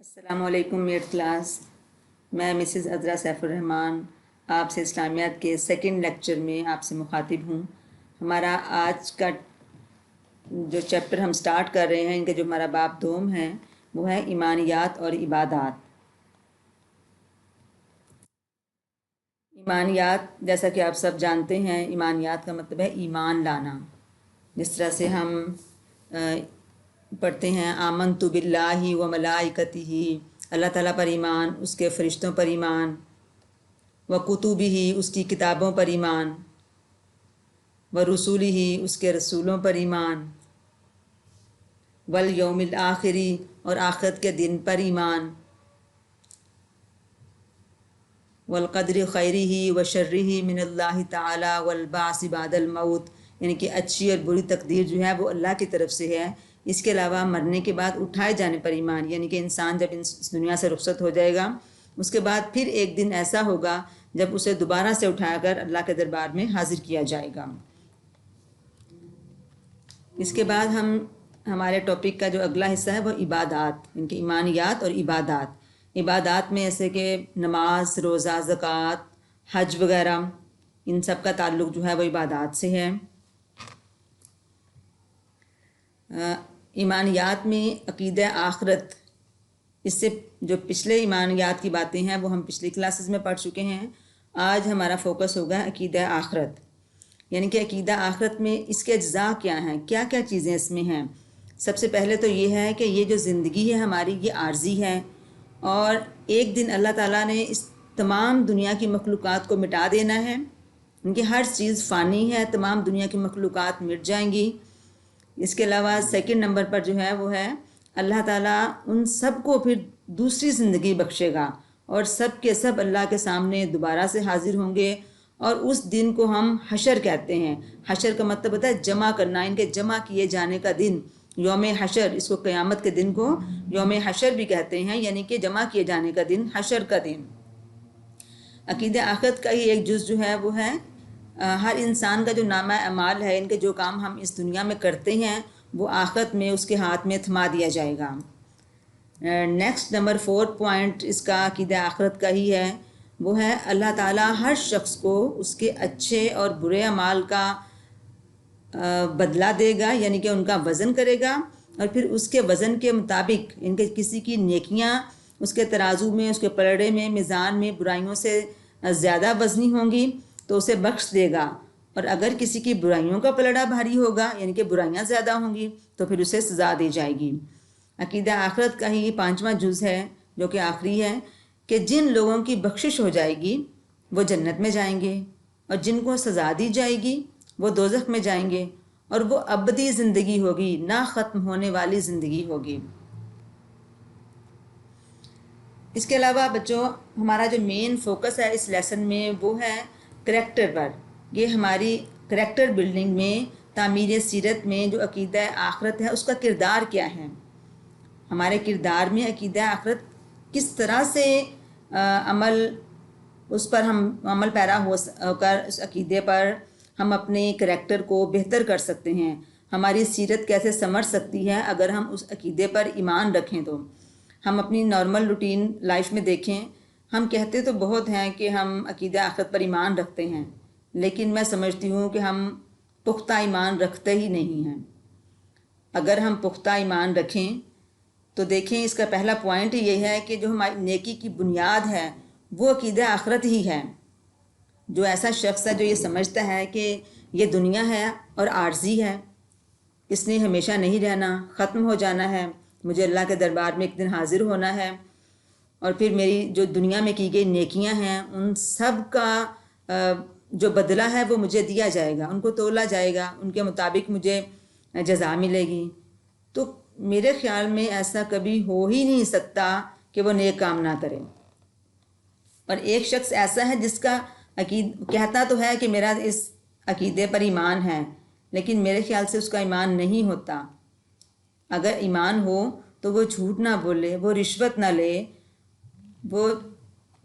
السلام علیکم meat class. میں مسز عذرا سیف الرحمان آپ سے اسلامیات کے سیکنڈ لیکچر میں آپ سے مخاطب ہوں. ہمارا آج کا جو چیپٹر ہم سٹارٹ کر رہے ہیں، ان کے جو ہمارا باب دوم ہے وہ ہے ایمانیات اور عبادات. ایمانیات جیسا کہ آپ سب جانتے ہیں، ایمانیات کا مطلب ہے ایمان لانا. جس طرح سے ہم پڑھتے ہیں آمنت باللہ و ملائکتہ، اللہ تعالیٰ پر ایمان، اس کے فرشتوں پر ایمان، و کتبہ، اس کی کتابوں پر ایمان، و رسولہ، اس کے رسولوں پر ایمان، والیوم الآخری، اور آخرت کے دن پر ایمان، والقدر خیرہ و شرہ من اللہ تعالی والبعث بعد الموت، یعنی کہ اچھی اور بری تقدیر جو ہے وہ اللہ کی طرف سے ہے. اس کے علاوہ مرنے کے بعد اٹھائے جانے پر ایمان، یعنی کہ انسان جب اس دنیا سے رخصت ہو جائے گا اس کے بعد پھر ایک دن ایسا ہوگا جب اسے دوبارہ سے اٹھا کر اللہ کے دربار میں حاضر کیا جائے گا. اس کے بعد ہمارے ٹاپک کا جو اگلا حصہ ہے وہ عبادات، ان کے ایمانیات اور عبادات. عبادات میں ایسے کہ نماز، روزہ، زکوٰۃ، حج وغیرہ، ان سب کا تعلق جو ہے وہ عبادات سے ہے. ایمانیات میں عقیدہ آخرت، اس سے جو پچھلے ایمانیات کی باتیں ہیں وہ ہم پچھلی کلاسز میں پڑھ چکے ہیں. آج ہمارا فوکس ہوگا عقیدہ آخرت، یعنی کہ عقیدہ آخرت میں اس کے اجزاء کیا ہیں، کیا کیا چیزیں اس میں ہیں. سب سے پہلے تو یہ ہے کہ یہ جو زندگی ہے ہماری یہ عارضی ہے، اور ایک دن اللہ تعالیٰ نے اس تمام دنیا کی مخلوقات کو مٹا دینا ہے. ان کی ہر چیز فانی ہے، تمام دنیا کی مخلوقات مٹ جائیں گی. اس کے علاوہ سیکنڈ نمبر پر جو ہے وہ ہے اللہ تعالیٰ ان سب کو پھر دوسری زندگی بخشے گا، اور سب کے سب اللہ کے سامنے دوبارہ سے حاضر ہوں گے. اور اس دن کو ہم حشر کہتے ہیں. حشر کا مطلب ہوتا ہے جمع کرنا، ان کے جمع کیے جانے کا دن، یوم حشر. اس کو قیامت کے دن کو یوم حشر بھی کہتے ہیں، یعنی کہ جمع کیے جانے کا دن، حشر کا دن. عقیدہ آخرت کا ہی ایک جز جو ہے وہ ہے ہر انسان کا جو نامہ اعمال ہے، ان کے جو کام ہم اس دنیا میں کرتے ہیں وہ آخرت میں اس کے ہاتھ میں تھما دیا جائے گا. نیکسٹ نمبر 4 پوائنٹ اس کا عقیدہ آخرت کا ہی ہے، وہ ہے اللہ تعالیٰ ہر شخص کو اس کے اچھے اور برے اعمال کا بدلہ دے گا، یعنی کہ ان کا وزن کرے گا، اور پھر اس کے وزن کے مطابق ان کے کسی کی نیکیاں اس کے ترازو میں، اس کے پلڑے میں، میزان میں برائیوں سے زیادہ وزنی ہوں گی تو اسے بخش دے گا، اور اگر کسی کی برائیوں کا پلڑا بھاری ہوگا، یعنی کہ برائیاں زیادہ ہوں گی، تو پھر اسے سزا دی جائے گی. عقیدہ آخرت کا ہی 5واں جز ہے جو کہ آخری ہے، کہ جن لوگوں کی بخشش ہو جائے گی وہ جنت میں جائیں گے، اور جن کو سزا دی جائے گی وہ دوزخ میں جائیں گے، اور وہ ابدی زندگی ہوگی، نہ ختم ہونے والی زندگی ہوگی. اس کے علاوہ بچوں ہمارا جو مین فوکس ہے اس لیسن میں وہ ہے کریکٹر پر. یہ ہماری کریکٹر بلڈنگ میں، تعمیر سیرت میں جو عقیدہ آخرت ہے اس کا کردار کیا ہے. ہمارے کردار میں عقیدہ آخرت کس طرح سے عمل، اس پر ہم عمل پیرا ہو کر اس عقیدے پر ہم اپنے کریکٹر کو بہتر کر سکتے ہیں. ہماری سیرت کیسے سنور سکتی ہے اگر ہم اس عقیدے پر ایمان رکھیں. تو ہم اپنی نارمل روٹین لائف میں دیکھیں، ہم کہتے تو بہت ہیں کہ ہم عقیدہ آخرت پر ایمان رکھتے ہیں، لیکن میں سمجھتی ہوں کہ ہم پختہ ایمان رکھتے ہی نہیں ہیں. اگر ہم پختہ ایمان رکھیں تو دیکھیں اس کا پہلا پوائنٹ یہ ہے کہ جو ہماری نیکی کی بنیاد ہے وہ عقیدہ آخرت ہی ہے. جو ایسا شخص ہے جو یہ سمجھتا ہے کہ یہ دنیا ہے اور عارضی ہے، اس نے ہمیشہ نہیں رہنا، ختم ہو جانا ہے، مجھے اللہ کے دربار میں ایک دن حاضر ہونا ہے، اور پھر میری جو دنیا میں کی گئی نیکیاں ہیں ان سب کا جو بدلہ ہے وہ مجھے دیا جائے گا، ان کو تولا جائے گا، ان کے مطابق مجھے جزا ملے گی. تو میرے خیال میں ایسا کبھی ہو ہی نہیں سکتا کہ وہ نیک کام نہ کرے. اور ایک شخص ایسا ہے جس کا کہتا تو ہے کہ میرا اس عقیدے پر ایمان ہے، لیکن میرے خیال سے اس کا ایمان نہیں ہوتا. اگر ایمان ہو تو وہ جھوٹ نہ بولے، وہ رشوت نہ لے، وہ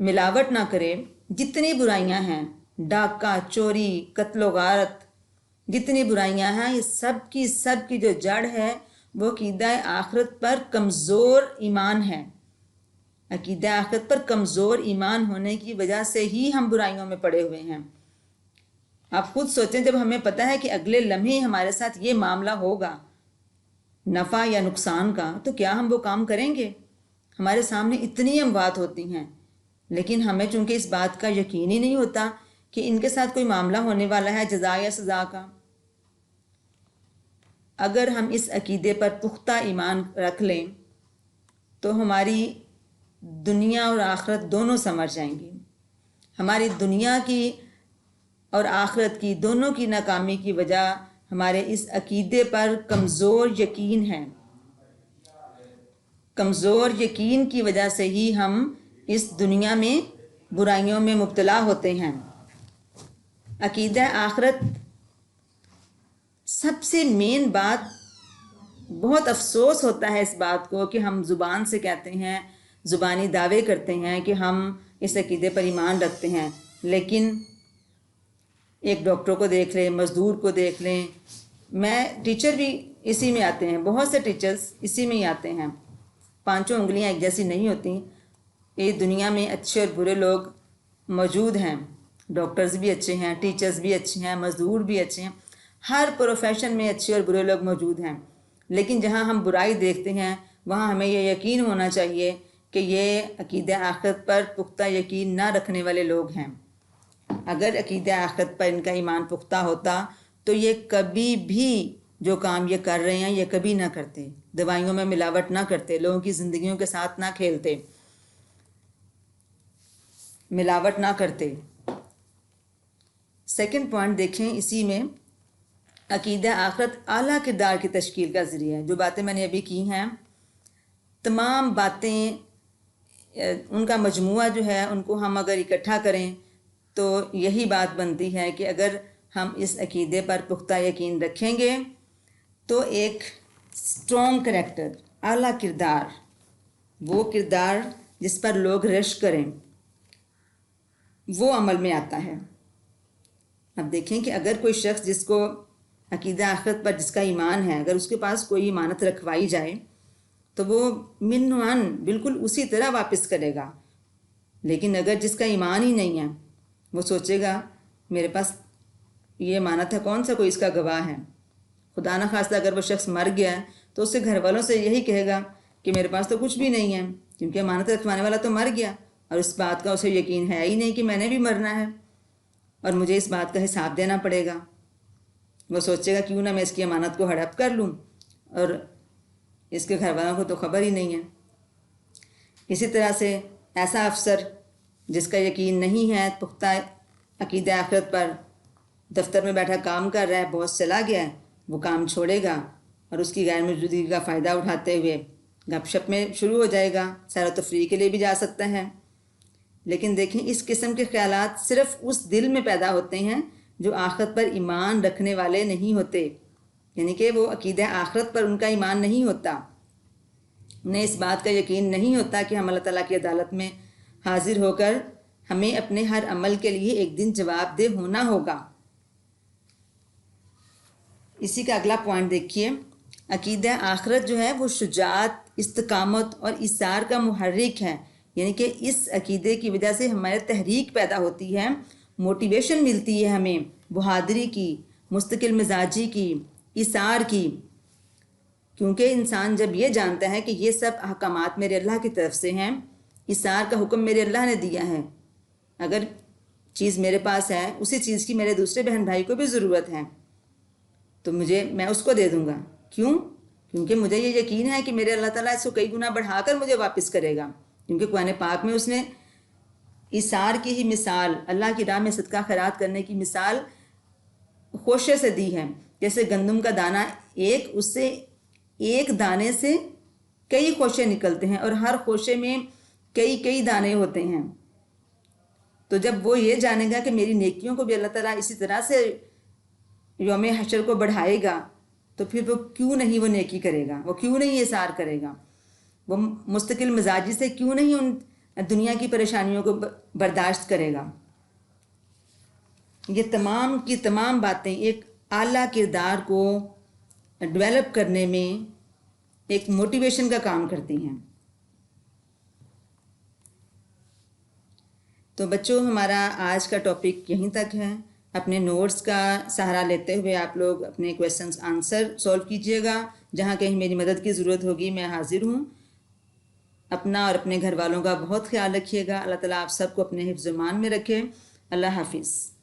ملاوٹ نہ کرے. جتنی برائیاں ہیں، ڈاکہ، چوری، قتل و غارت، جتنی برائیاں ہیں یہ سب کی جو جڑ ہے وہ عقیدہ آخرت پر کمزور ایمان ہے. عقیدہ آخرت پر کمزور ایمان ہونے کی وجہ سے ہی ہم برائیوں میں پڑے ہوئے ہیں۔ آپ خود سوچیں، جب ہمیں پتہ ہے کہ اگلے لمحے ہمارے ساتھ یہ معاملہ ہوگا نفع یا نقصان کا، تو کیا ہم وہ کام کریں گے؟ ہمارے سامنے اتنی اموات ہوتی ہیں، لیکن ہمیں چونکہ اس بات کا یقین ہی نہیں ہوتا کہ ان کے ساتھ کوئی معاملہ ہونے والا ہے جزا یا سزا کا۔ اگر ہم اس عقیدے پر پختہ ایمان رکھ لیں تو ہماری دنیا اور آخرت دونوں سنور جائیں گی۔ ہماری دنیا کی اور آخرت کی دونوں کی ناکامی کی وجہ ہمارے اس عقیدے پر کمزور یقین ہے۔ کمزور یقین کی وجہ سے ہی ہم اس دنیا میں برائیوں میں مبتلا ہوتے ہیں۔ عقیدہ آخرت سب سے مین بات، بہت افسوس ہوتا ہے اس بات کو کہ ہم زبان سے کہتے ہیں، زبانی دعوے کرتے ہیں کہ ہم اس عقیدے پر ایمان رکھتے ہیں، لیکن ایک ڈاکٹر کو دیکھ لیں، مزدور کو دیکھ لیں، ٹیچر بھی اسی میں آتے ہیں، بہت سے ٹیچرز اسی میں ہی آتے ہیں۔ پانچوں انگلیاں ایک جیسی نہیں ہوتی۔ یہ دنیا میں اچھے اور برے لوگ موجود ہیں، ڈاکٹرز بھی اچھے ہیں، ٹیچرز بھی اچھے ہیں، مزدور بھی اچھے ہیں، ہر پروفیشن میں اچھے اور برے لوگ موجود ہیں، لیکن جہاں ہم برائی دیکھتے ہیں وہاں ہمیں یہ یقین ہونا چاہیے کہ یہ عقیدہ آخرت پر پختہ یقین نہ رکھنے والے لوگ ہیں۔ اگر عقیدہ آخرت پر ان کا ایمان پختہ ہوتا تو یہ کبھی بھی جو کام یہ کر رہے ہیں یہ کبھی نہ کرتے، دوائیوں میں ملاوٹ نہ کرتے، لوگوں کی زندگیوں کے ساتھ نہ کھیلتے، ملاوٹ نہ کرتے۔ سیکنڈ پوائنٹ دیکھیں اسی میں، عقیدہ آخرت اعلیٰ کردار کی تشکیل کا ذریعہ ہے۔ جو باتیں میں نے ابھی کی ہیں، تمام باتیں ان کا مجموعہ جو ہے، ان کو ہم اگر اکٹھا کریں تو یہی بات بنتی ہے کہ اگر ہم اس عقیدے پر پختہ یقین رکھیں گے تو ایک اسٹرانگ کریکٹر، اعلیٰ کردار، وہ کردار جس پر لوگ رشک کریں، وہ عمل میں آتا ہے۔ اب دیکھیں کہ اگر کوئی شخص جس کو عقیدہ آخرت پر جس کا ایمان ہے، اگر اس کے پاس کوئی امانت رکھوائی جائے تو وہ من وعن بالکل اسی طرح واپس کرے گا، لیکن اگر جس کا ایمان ہی نہیں ہے وہ سوچے گا میرے پاس یہ امانت ہے، کون سا کوئی اس کا گواہ ہے۔ خدا نخواستہ اگر وہ شخص مر گیا ہے تو اس کے گھر والوں سے یہی کہے گا کہ میرے پاس تو کچھ بھی نہیں ہے، کیونکہ امانت رکھوانے والا تو مر گیا اور اس بات کا اسے یقین ہے ہی نہیں کہ میں نے بھی مرنا ہے اور مجھے اس بات کا حساب دینا پڑے گا۔ وہ سوچے گا کیوں نہ میں اس کی امانت کو ہڑپ کر لوں، اور اس کے گھر والوں کو تو خبر ہی نہیں ہے۔ اسی طرح سے ایسا افسر جس کا یقین نہیں ہے پختہ عقیدہ آخرت پر، دفتر میں بیٹھا کام کر رہا ہے، باس چلا گیا ہے، وہ کام چھوڑے گا اور اس کی غیر موجودگی کا فائدہ اٹھاتے ہوئے گپ شپ میں شروع ہو جائے گا، سیر و تفریح کے لیے بھی جا سکتا ہے۔ لیکن دیکھیں اس قسم کے خیالات صرف اس دل میں پیدا ہوتے ہیں جو آخرت پر ایمان رکھنے والے نہیں ہوتے، یعنی کہ وہ عقیدہ آخرت پر ان کا ایمان نہیں ہوتا، انہیں اس بات کا یقین نہیں ہوتا کہ ہم اللہ تعالیٰ کی عدالت میں حاضر ہو کر ہمیں اپنے ہر عمل کے لیے ایک دن جواب دہ ہونا ہوگا۔ اسی کا اگلا پوائنٹ دیکھیے، عقیدہ آخرت جو ہے وہ شجاعت، استقامت اور اصرار کا محرک ہے، یعنی کہ اس عقیدے کی وجہ سے ہمارے تحریک پیدا ہوتی ہے، موٹیویشن ملتی ہے ہمیں، بہادری کی، مستقل مزاجی کی، اصرار کی، کیونکہ انسان جب یہ جانتا ہے کہ یہ سب احکامات میرے اللہ کی طرف سے ہیں، اصرار کا حکم میرے اللہ نے دیا ہے، اگر چیز میرے پاس ہے اسی چیز کی میرے دوسرے بہن بھائی کو بھی ضرورت ہے تو میں اس کو دے دوں گا۔ کیوں؟ کیونکہ مجھے یہ یقین ہے کہ میرے اللہ تعالیٰ اس کو کئی گنا بڑھا کر مجھے واپس کرے گا، کیونکہ قرآن پاک میں اس نے اصرار کی ہی مثال، اللہ کی راہ میں صدقہ خیرات کرنے کی مثال خوشے سے دی ہے۔ جیسے گندم کا دانہ، اس سے ایک دانے سے کئی خوشے نکلتے ہیں اور ہر خوشے میں کئی دانے ہوتے ہیں، تو جب وہ یہ جانے گا کہ میری نیکیوں کو بھی اللہ تعالیٰ اسی طرح سے یوم حشر کو بڑھائے گا تو پھر وہ کیوں نہیں وہ نیکی کرے گا، وہ کیوں نہیں اصرار کرے گا، وہ مستقل مزاجی سے کیوں نہیں ان دنیا کی پریشانیوں کو برداشت کرے گا۔ یہ تمام کی تمام باتیں ایک اعلیٰ کردار کو ڈیولپ کرنے میں ایک موٹیویشن کا کام کرتی ہیں۔ تو بچوں ہمارا آج کا ٹاپک یہیں تک ہے. اپنے نوٹس کا سہارا لیتے ہوئے آپ لوگ اپنے کویسچنس آنسر سولو کیجئے گا. جہاں کہیں میری مدد کی ضرورت ہوگی میں حاضر ہوں. اپنا اور اپنے گھر والوں کا بہت خیال رکھیے گا. اللہ تعالیٰ آپ سب کو اپنے حفظ و ایمان میں رکھے. اللہ حافظ.